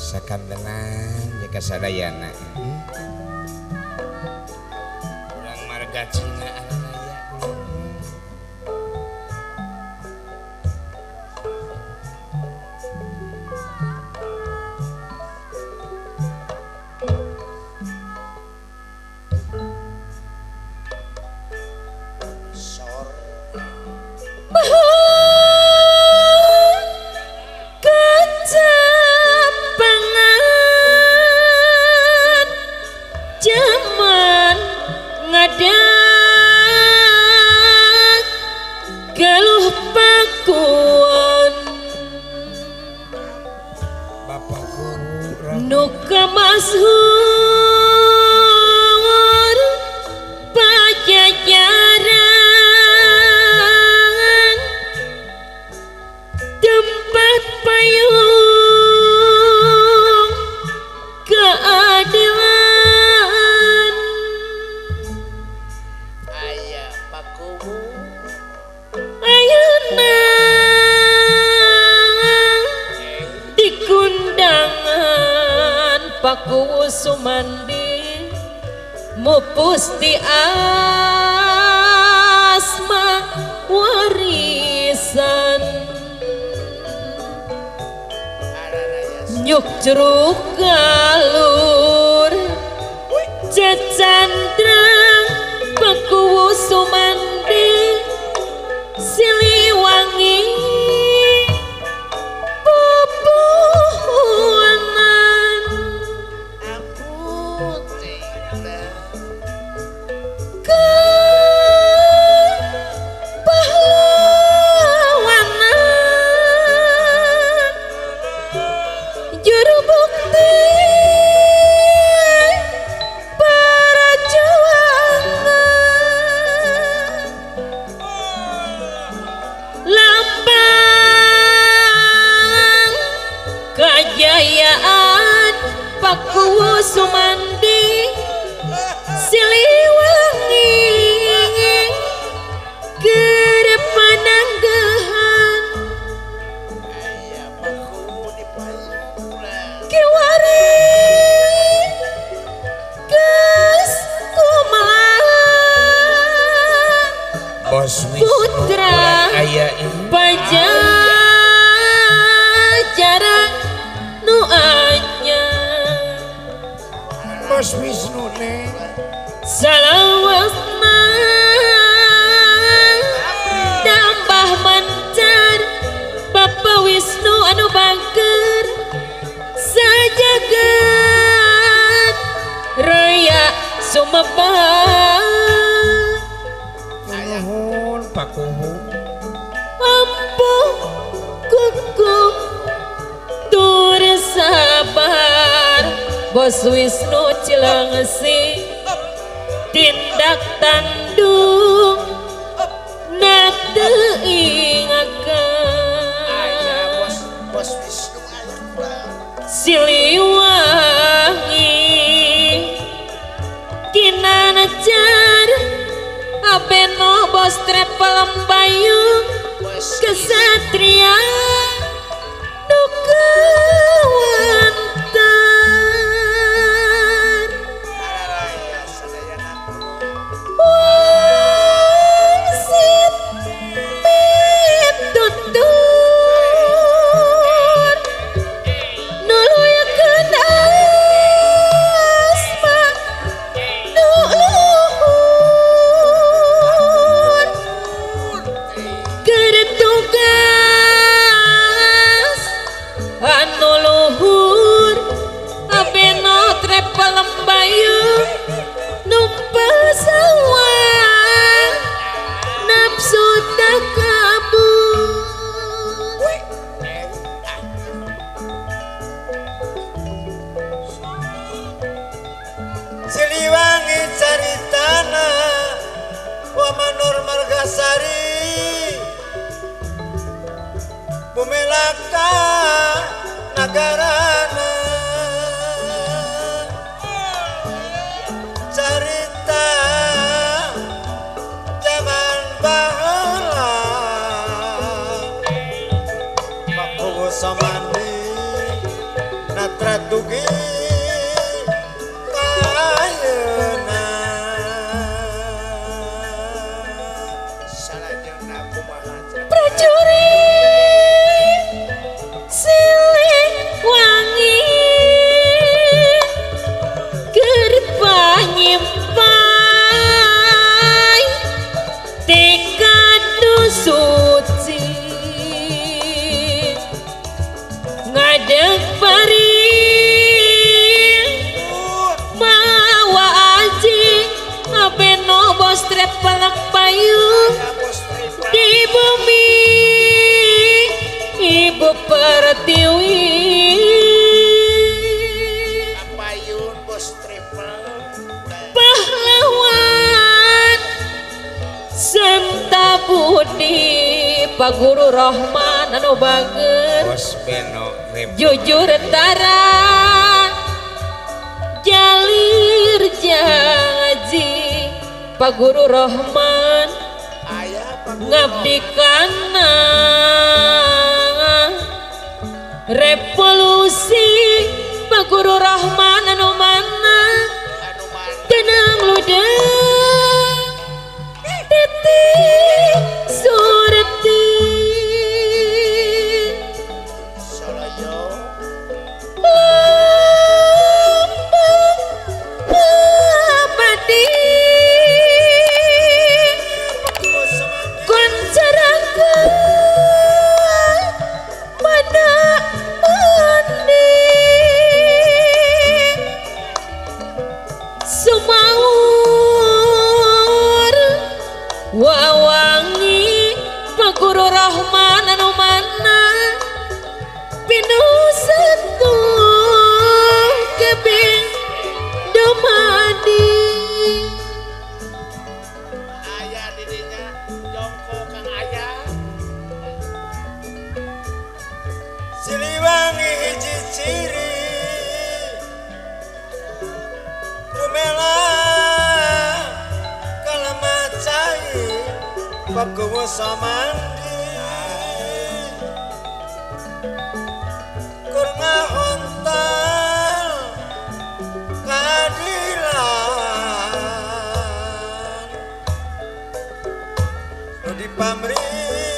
Sakantenan jaga sadayana. Urang marga Cina aya. Sumandi mupusti asma warisan nyuk jeruk galur cecandra pakuwu sumandi siliwangi Pakuwu sumandi siliwangi kerep pananggahan kiwari ges kumaha putra pajajaran nu Bos Wisnu ne salawasna tambah mancar Bapak Wisnu anu bangker sajagat raya Sumebang nuhun pakuwu ampuh kuku tur sabar Bos Wisnu Cilengsi tindak tandung nak teingakan Bos Wisnu siliwangi kinajar abeno bos trepel payung kesatria dukawan bumelaka nagarana cerita zaman baheula Pak Bowo Samandi natra dugi kayeuna salajengna kumaha prajurit silih wangi gerbah nyimpai tekadu suci ngadeg pari mawa aji abeno bos trep pelak payung di bumi ibu pertiwi payun bos triple pahlawan Senta Budi Pak Guru Rahman anu bager Bos Beno Rep jujur tara jalir janji Pak Guru Rahman aya Pak ngabdi kana revolusi Pak Guru Rahman anu mana anu man tenang ludah titik surti soloyo padi konceraka mana andi sumaur wawangi Pak Guru Rahman anu mana pinuh satu kebing domadi aya didinya jongko kang aya Siliwangi hiji ciri rumela kalamacai Pak Bowo Samandi kur ngahontal keadilan nu dipamrih